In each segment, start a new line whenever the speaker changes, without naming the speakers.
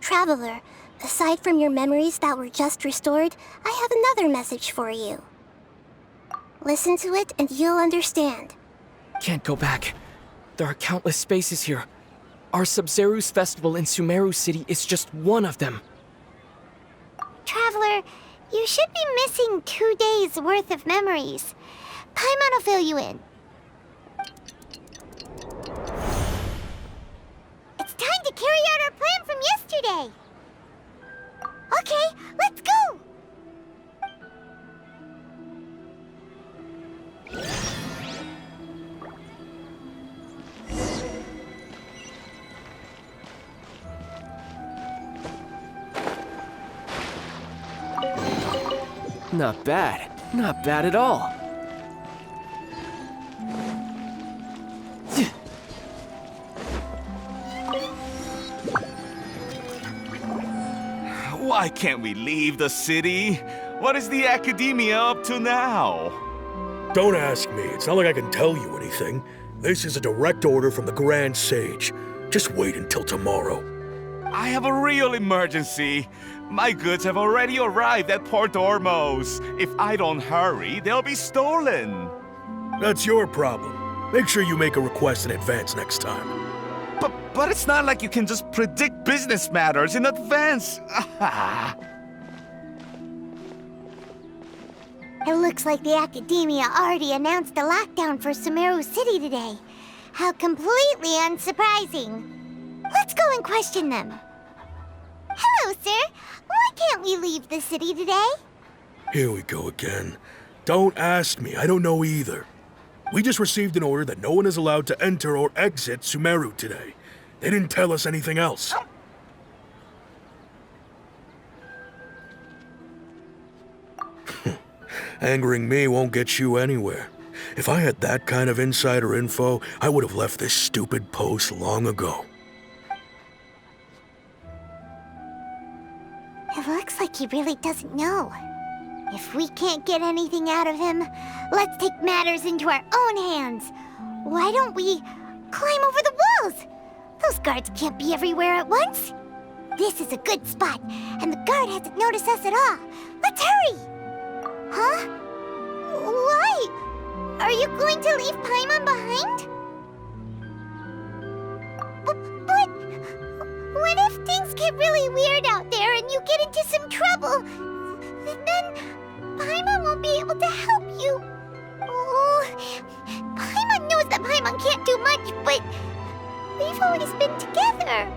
Traveler, aside from your memories that were just restored, I have another message for you. Listen to it and you'll understand.
Can't go back. There are countless spaces here. Our Sabzeruz festival in Sumeru City is just one of them.
Traveler, you should be missing 2 days worth of memories. Paimon will fill you in. It's time to carry out our plan from yesterday. Okay, let's go!
Not bad. Not bad at all.
Why can't we leave the city? What is the academia up to now?
Don't ask me. It's not like I can tell you anything. This is a direct order from the Grand Sage. Just wait until tomorrow.
I have a real emergency. My goods have already arrived at Port Ormos. If I don't hurry, they'll be stolen.
That's your problem. Make sure you make a request in advance next time.
But it's not like you can just predict business matters in advance.
It looks like the Academia already announced a lockdown for Sumeru City today. How completely unsurprising. Let's go and question them. Hello, sir. Why can't we leave the city today?
Here we go again. Don't ask me. I don't know either. We just received an order that no one is allowed to enter or exit Sumeru today. They didn't tell us anything else. Angering me won't get you anywhere. If I had that kind of insider info, I would have left this stupid post long ago.
It looks like he really doesn't know. If we can't get anything out of him, let's take matters into our own hands. Why don't we climb over the walls? Those guards can't be everywhere at once. This is a good spot, and the guard hasn't noticed us at all. Let's hurry! Huh? Why? Are you going to leave Paimon behind? But what if things get really weird out there and you get into some trouble? Then Paimon won't be able to help you. Oh, Paimon knows that Paimon can't do much, but we've always been together,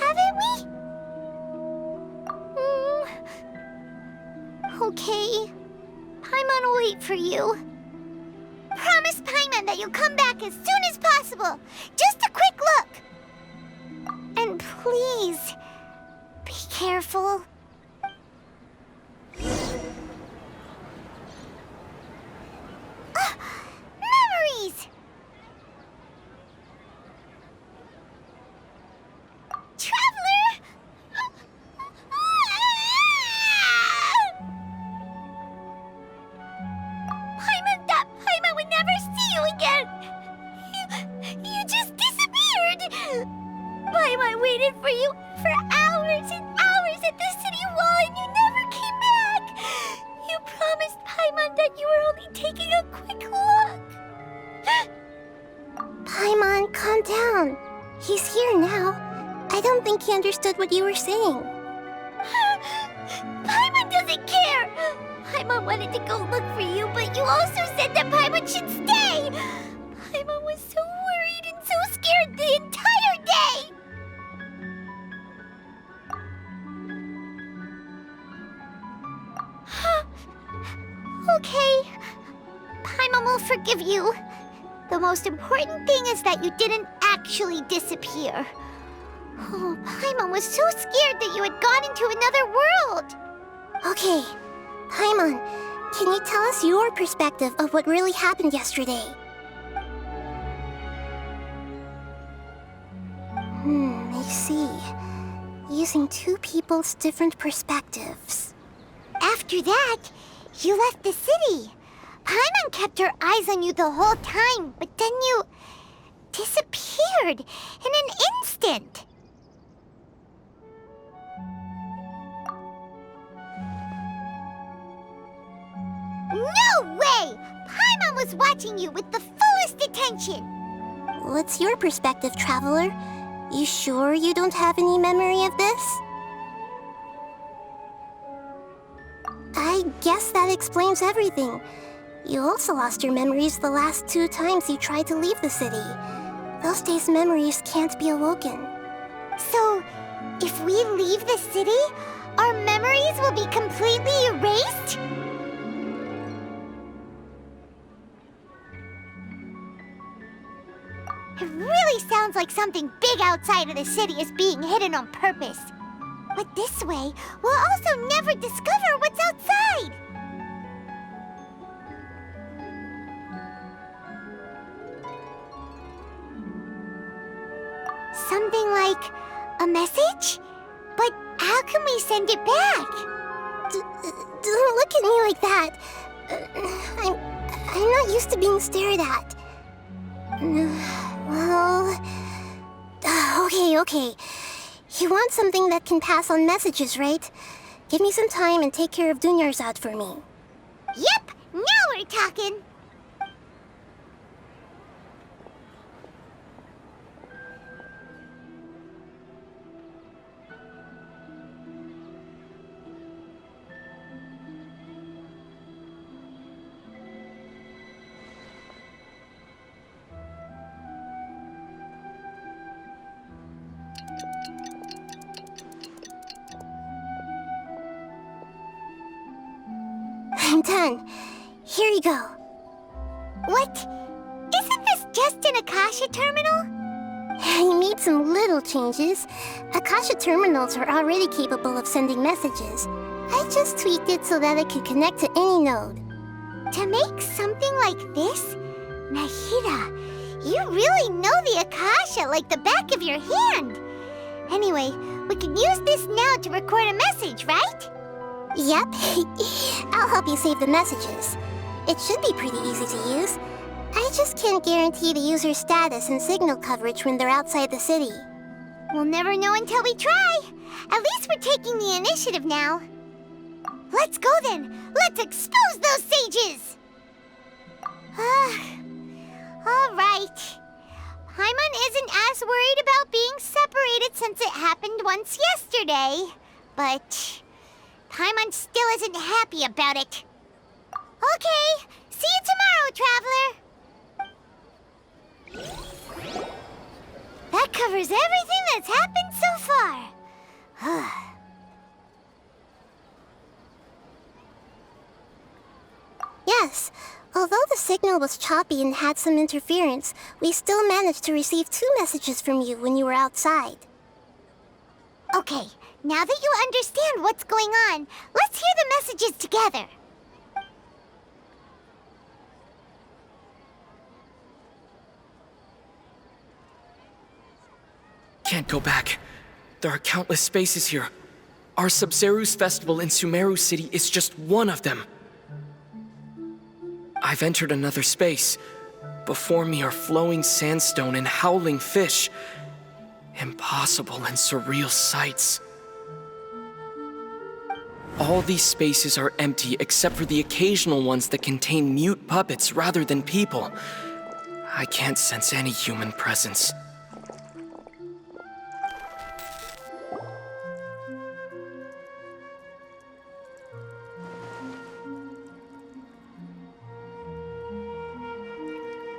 haven't we? Okay. Paimon will wait for you. Promise Paimon that you'll come back as soon as possible. Just a quick look. And please, be careful. Memories! Traveler! Paimon would never see you again! You just disappeared! Paimon waited for you for hours and hours at the city wall and you never came back! You promised Paimon that you were only taking a quick look!
Paimon, calm down. He's here now. I don't think he understood what you were saying.
Paimon doesn't care! Paimon wanted to go look for you, but you also said that Paimon should stay! Paimon was so worried and so scared the entire day! Okay. Paimon will forgive you. The most important thing is that you didn't actually disappear. Oh, Paimon was so scared that you had gone into another world!
Okay, Paimon, can you tell us your perspective of what really happened yesterday? I see. Using two people's different perspectives.
After that, you left the city. Paimon kept her eyes on you the whole time, but then you disappeared in an instant. was watching you with the fullest attention.
What's your perspective, Traveler? You sure you don't have any memory of this? I guess that explains everything. You also lost your memories the last 2 times you tried to leave the city. Those days' memories can't be awoken.
So, if we leave the city, our memories will be completely erased? It really sounds like something big outside of the city is being hidden on purpose. But this way, we'll also never discover what's outside. Something like a message? But how can we send it back?
Don't look at me like that. I'm not used to being stared at. Well... Okay. You want something that can pass on messages, right? Give me some time and take care of Dunyarzad for me.
Yep, now we're talking.
I'm done. Here you go.
What? Isn't this just an Akasha terminal?
I made some little changes. Akasha terminals are already capable of sending messages. I just tweaked it so that it could connect to any node.
To make something like this? Nahida, you really know the Akasha like the back of your hand. Anyway, we can use this now to record a message, right?
Yep. I'll help you save the messages. It should be pretty easy to use. I just can't guarantee the user's status and signal coverage when they're outside the city.
We'll never know until we try. At least we're taking the initiative now. Let's go then. Let's expose those sages. All right. Paimon isn't as worried about being separated since it happened once yesterday. But Paimon still isn't happy about it. Okay, see you tomorrow, Traveler. That covers everything that's happened so far.
Yes. Although the signal was choppy and had some interference, we still managed to receive 2 messages from you when you were outside.
Okay, now that you understand what's going on, let's hear the messages together.
Can't go back. There are countless spaces here. Our Sabzeruz festival in Sumeru City is just one of them. I've entered another space. Before me are flowing sandstone and howling fish. Impossible and surreal sights. All these spaces are empty except for the occasional ones that contain mute puppets rather than people. I can't sense any human presence.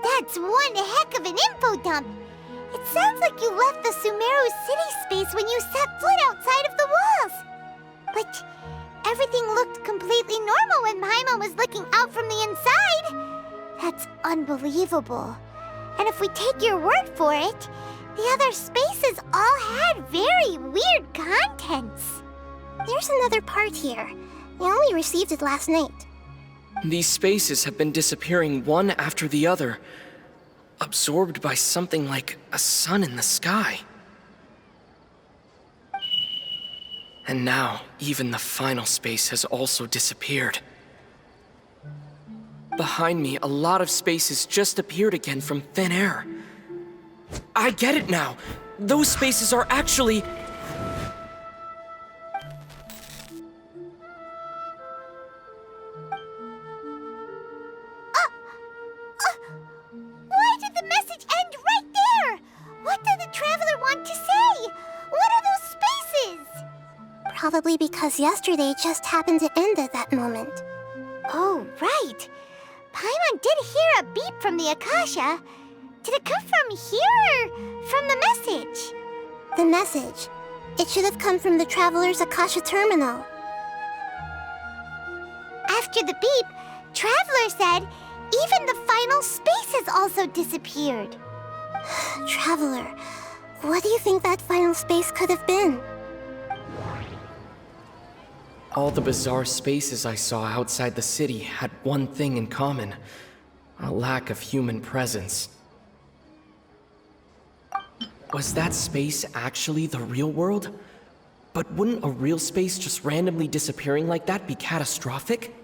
That's one heck of an info dump. It sounds like you left the Sumeru city space when you set foot outside of the walls. But everything looked completely normal when Paimon was looking out from the inside. That's unbelievable. And if we take your word for it, the other spaces all had very weird contents.
There's another part here. I only received it last night.
These spaces have been disappearing one after the other, absorbed by something like a sun in the sky. And now, even the final space has also disappeared. Behind me, a lot of spaces just appeared again from thin air. I get it now! Those spaces are actually...
Probably because yesterday just happened to end at that moment.
Oh, right. Paimon did hear a beep from the Akasha. Did it come from here or from the message?
The message. It should have come from the Traveler's Akasha terminal.
After the beep, Traveler said even the final spaces also disappeared.
Traveler, what do you think that final space could have been?
All the bizarre spaces I saw outside the city had one thing in common: a lack of human presence. Was that space actually the real world? But wouldn't a real space just randomly disappearing like that be catastrophic?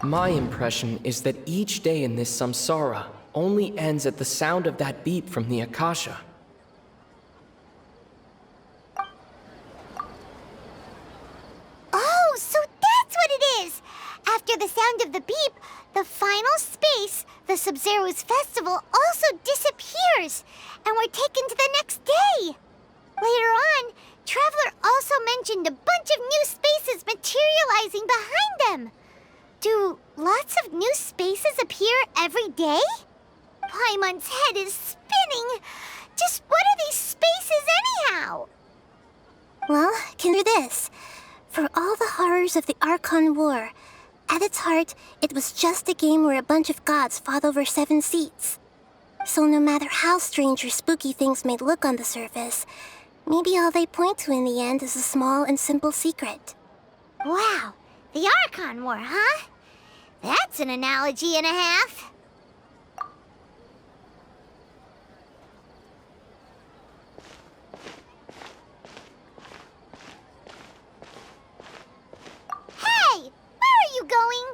My impression is that each day in this samsara only ends at the sound of that beep from the Akasha.
Oh, so that's what it is! After the sound of the beep, the final space, the Sabzeruz festival, also disappears, and we're taken to the next day. Later on, Traveler also mentioned a bunch of new spaces materializing behind them. Do lots of new spaces appear every day? Paimon's head is spinning. Just what are these spaces anyhow?
Well, consider this. For all the horrors of the Archon War, at its heart, it was just a game where a bunch of gods fought over 7 seats. So no matter how strange or spooky things may look on the surface, maybe all they point to in the end is a small and simple secret.
Wow, the Archon War, huh? That's an analogy and a half. Hey, where are you going?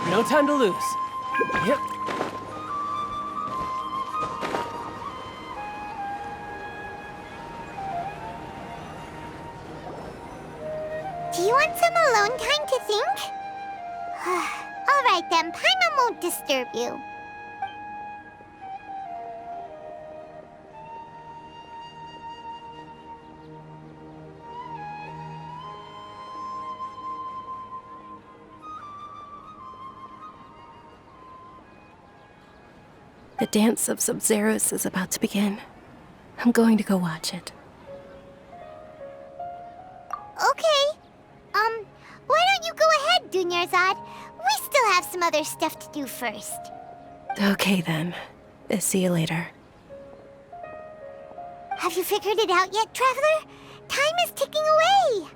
No time to lose. Yep.
Do you want some alone time to think? All right then, Paimon won't disturb you.
The dance of Sabzeruz is about to begin. I'm going to go watch it.
Okay. Why don't you go ahead, Dunyarzad? We still have some other stuff to do first.
Okay then. See you later.
Have you figured it out yet, Traveler? Time is ticking away.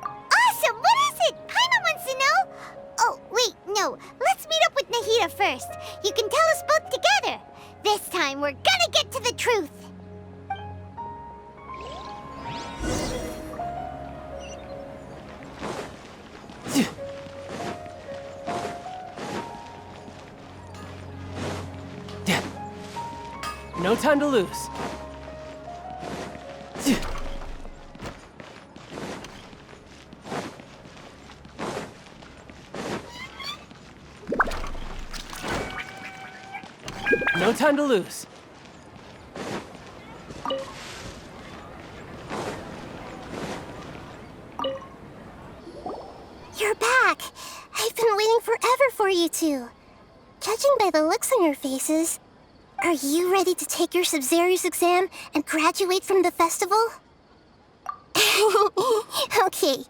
Awesome! What is it? Paimon wants to know. Oh, wait, no. Let's meet up with Nahida first. You can tell us both together. This time, we're gonna get to the truth.
No time to lose. No time to lose.
You're back! I've been waiting forever for you two. Judging by the looks on your faces, are you ready to take your Sabzeruz exam and graduate from the festival? Okay,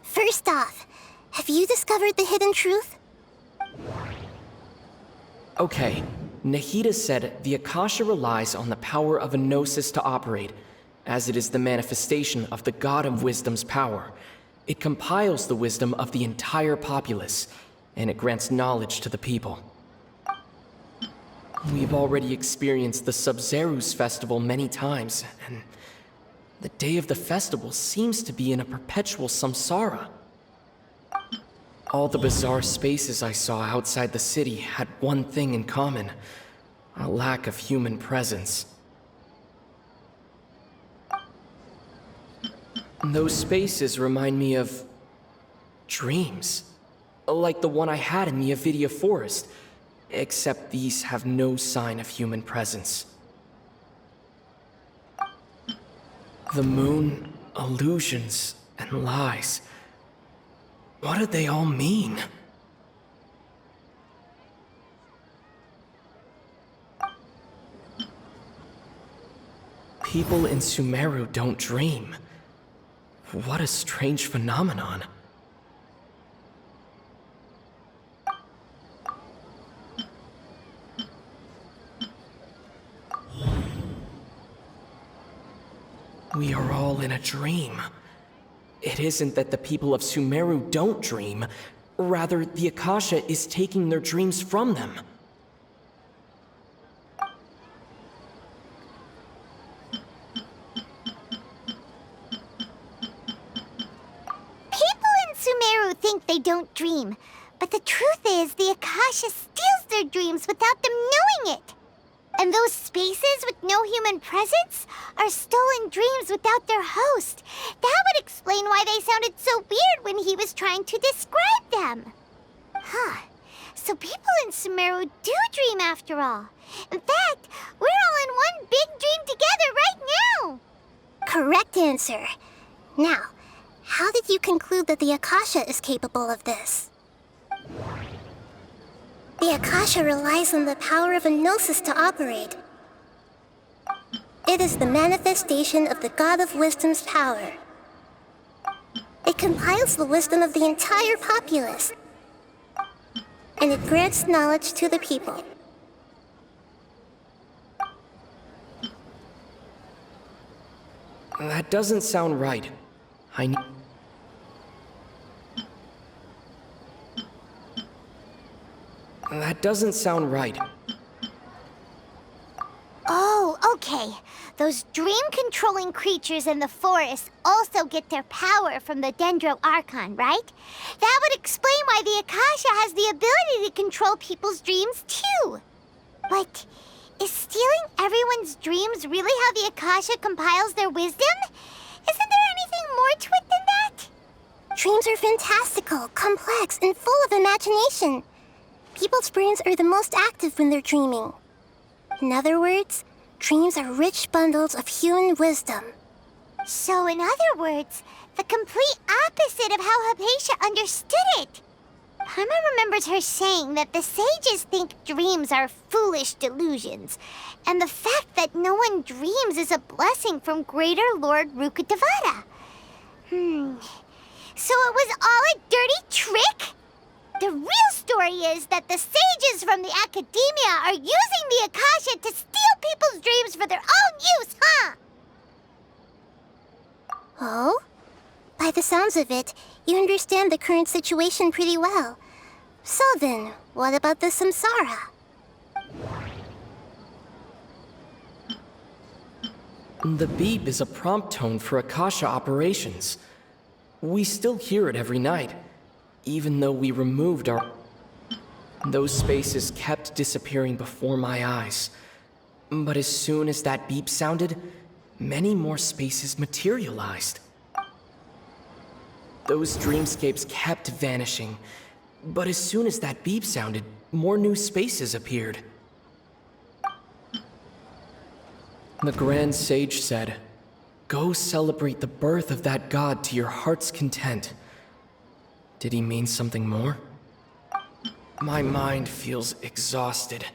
first off, have you discovered the hidden truth?
Okay, Nahida said the Akasha relies on the power of a gnosis to operate, as it is the manifestation of the God of Wisdom's power. It compiles the wisdom of the entire populace, and it grants knowledge to the people. We've already experienced the Sabzeruz festival many times, and the day of the festival seems to be in a perpetual samsara. All the bizarre spaces I saw outside the city had one thing in common: a lack of human presence. Those spaces remind me of dreams, like the one I had in the Avidia Forest, except these have no sign of human presence. The moon, illusions, and lies. What do they all mean? People in Sumeru don't dream. What a strange phenomenon. We are all in a dream. It isn't that the people of Sumeru don't dream. Rather, the Akasha is taking their dreams from them.
People in Sumeru think they don't dream, but the truth is the Akasha steals their dreams without them knowing it. And those spaces with no human presence are stolen dreams without their host. That would explain why they sounded so weird when he was trying to describe them. Huh. So people in Sumeru do dream after all. In fact, we're all in one big dream together right now.
Correct answer. Now, how did you conclude that the Akasha is capable of this? The Akasha relies on the power of a gnosis to operate. It is the manifestation of the God of Wisdom's power. It compiles the wisdom of the entire populace, and it grants knowledge to the people.
That doesn't sound right. That doesn't sound right.
Oh, okay. Those dream-controlling creatures in the forest also get their power from the Dendro Archon, right? That would explain why the Akasha has the ability to control people's dreams, too. But is stealing everyone's dreams really how the Akasha compiles their wisdom? Isn't there anything more to it than that?
Dreams are fantastical, complex, and full of imagination. People's brains are the most active when they're dreaming. In other words, dreams are rich bundles of human wisdom.
So, in other words, the complete opposite of how Hypatia understood it. Paimon remembers her saying that the sages think dreams are foolish delusions, and the fact that no one dreams is a blessing from Greater Lord Rukkhadevata. So it was all a dirty trick? The real story is that the sages from the Academia are using the Akasha to steal people's dreams for their own use, huh?
Oh? By the sounds of it, you understand the current situation pretty well. So then, what about the Samsara?
The beep is a prompt tone for Akasha operations. We still hear it every night, even though we removed our... Those spaces kept disappearing before my eyes. But as soon as that beep sounded, many more spaces materialized. Those dreamscapes kept vanishing, but as soon as that beep sounded, more new spaces appeared. The Grand Sage said, "Go celebrate the birth of that god to your heart's content." Did he mean something more? My mind feels exhausted.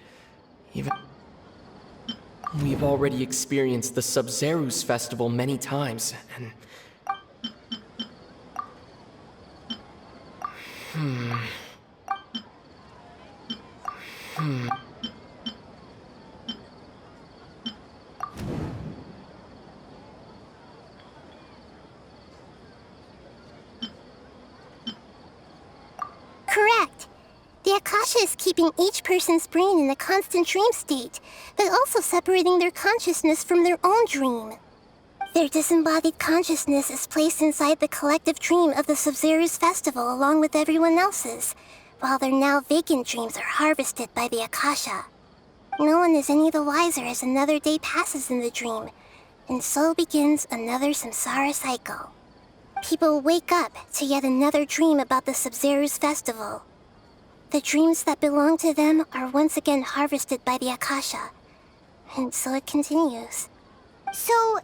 We've already experienced the Sabzeruz festival many times, and...
Correct. The Akasha is keeping each person's brain in a constant dream state, but also separating their consciousness from their own dream. Their disembodied consciousness is placed inside the collective dream of the Sabzeruz festival along with everyone else's, while their now vacant dreams are harvested by the Akasha. No one is any the wiser as another day passes in the dream, and so begins another samsara cycle. People wake up to yet another dream about the Sabzeruz festival. The dreams that belong to them are once again harvested by the Akasha, and so it continues.
So,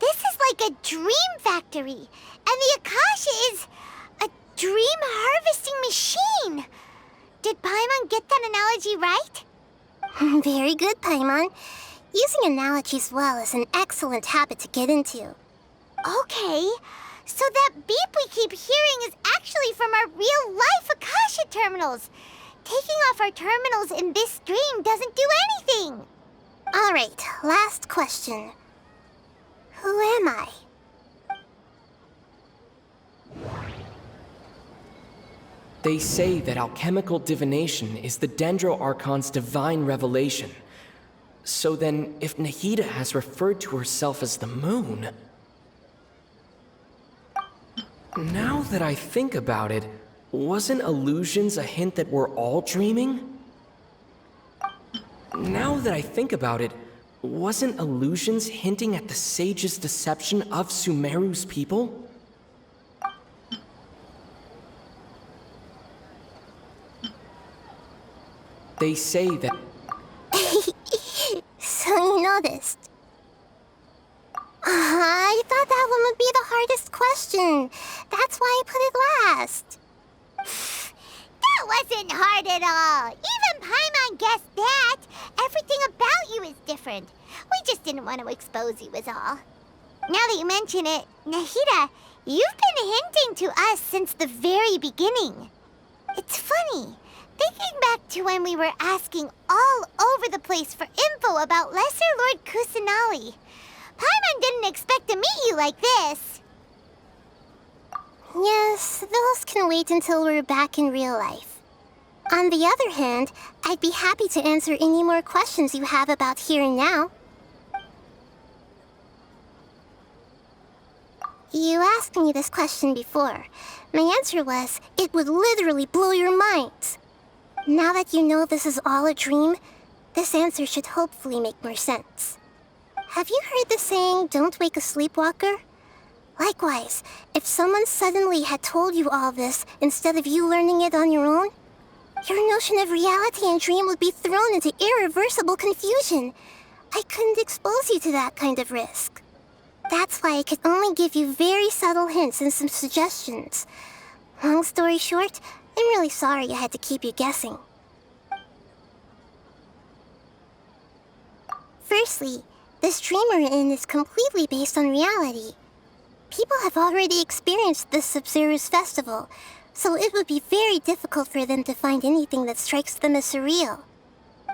this is like a dream factory, and the Akasha is a dream harvesting machine. Did Paimon get that analogy right?
Very good, Paimon. Using analogies well is an excellent habit to get into.
Okay, so that beep we keep hearing is actually from our real-life Akasha terminals. Taking off our terminals in this dream doesn't do anything.
All right, last question. Who am I?
They say that alchemical divination is the Dendro Archon's divine revelation. So then, if Nahida has referred to herself as the moon... Now that I think about it, wasn't illusions a hint that we're all dreaming? Now that I think about it, wasn't illusions hinting at the sage's deception of Sumeru's people? They say that...
So you noticed. I thought that one would be the hardest question. That's why I put it last.
That wasn't hard at all. Even Paimon guessed that. Everything about you is different. We just didn't want to expose you is all. Now that you mention it, Nahida, you've been hinting to us since the very beginning. It's funny. Thinking back to when we were asking all over the place for info about Lesser Lord Kusanali, Paimon didn't expect to meet you like this.
Yes, those can wait until we're back in real life. On the other hand, I'd be happy to answer any more questions you have about here and now. You asked me this question before. My answer was, it would literally blow your minds. Now that you know this is all a dream, this answer should hopefully make more sense. Have you heard the saying, don't wake a sleepwalker? Likewise, if someone suddenly had told you all this instead of you learning it on your own, your notion of reality and dream would be thrown into irreversible confusion. I couldn't expose you to that kind of risk. That's why I could only give you very subtle hints and some suggestions. Long story short, I'm really sorry I had to keep you guessing. Firstly, this dream we're in is completely based on reality. People have already experienced this Sabzeruz festival, so it would be very difficult for them to find anything that strikes them as surreal.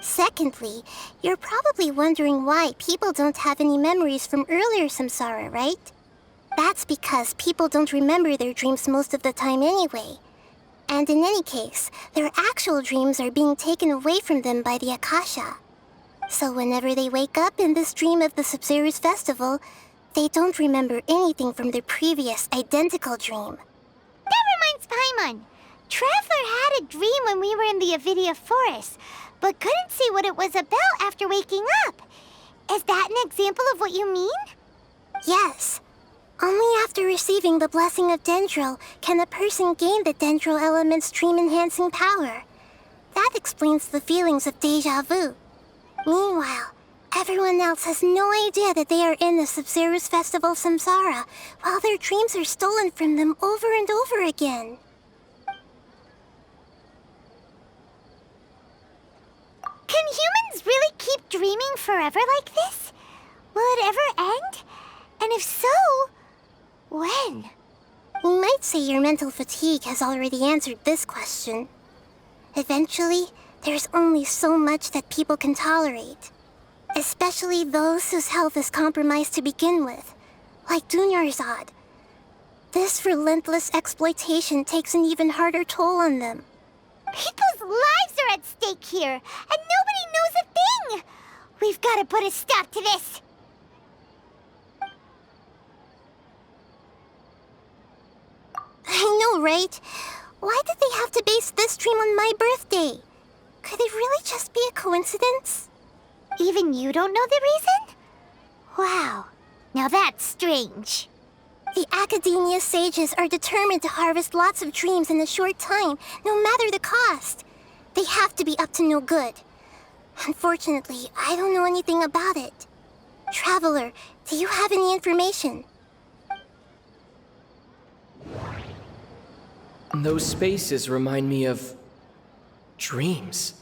Secondly, you're probably wondering why people don't have any memories from earlier samsara, right? That's because people don't remember their dreams most of the time anyway. And in any case, their actual dreams are being taken away from them by the Akasha. So whenever they wake up in this dream of the Sabzeruz festival, they don't remember anything from their previous identical dream.
That reminds Paimon. Traveler had a dream when we were in the Avidia forest, but couldn't see what it was about after waking up. Is that an example of what you mean?
Yes. Only after receiving the blessing of Dendro can a person gain the Dendro element's dream-enhancing power. That explains the feelings of deja vu. Meanwhile, everyone else has no idea that they are in the Sabzeruz festival samsara, while their dreams are stolen from them over and over again.
Can humans really keep dreaming forever like this? Will it ever end? And if so, when?
You might say your mental fatigue has already answered this question. Eventually, there's only so much that people can tolerate. Especially those whose health is compromised to begin with, like Dunyarzad. This relentless exploitation takes an even harder toll on them.
People's lives are at stake here, and nobody knows a thing! We've got to put a stop to this!
right? Why did they have to base this dream on my birthday? Could it really just be a coincidence?
Even you don't know the reason? Wow, now that's strange.
The Academia sages are determined to harvest lots of dreams in a short time, no matter the cost. They have to be up to no good. Unfortunately, I don't know anything about it. Traveler, do you have any information?
Those spaces remind me of dreams.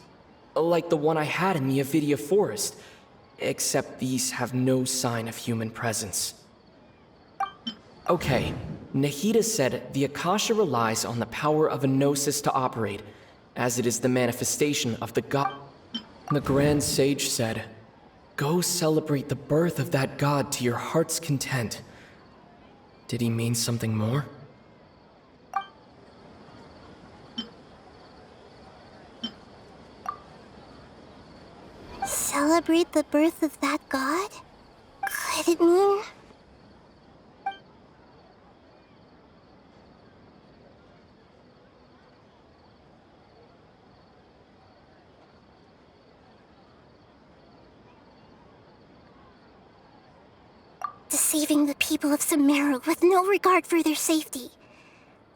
Like the one I had in the Avidia Forest. Except these have no sign of human presence. Okay, Nahida said the Akasha relies on the power of a gnosis to operate, as it is the manifestation of the god. The Grand Sage said, "Go celebrate the birth of that god to your heart's content." Did he mean something more?
Celebrate the birth of that god? Could it mean... deceiving the people of Sabzeruz with no regard for their safety.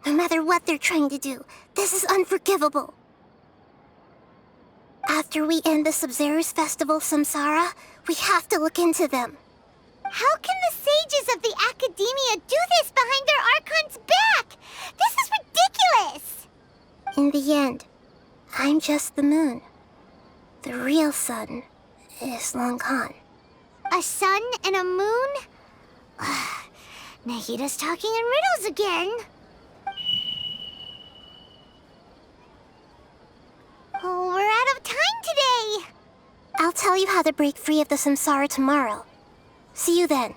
No matter what they're trying to do, this is unforgivable. After we end the Sabzeruz festival Samsara, we have to look into them.
How can the sages of the Academia do this behind their Archon's back? This is ridiculous!
In the end, I'm just the moon. The real sun is long gone.
A sun and a moon? Nahida's talking in riddles again. Oh, we're out of time today.
I'll tell you how to break free of the samsara tomorrow. See you then.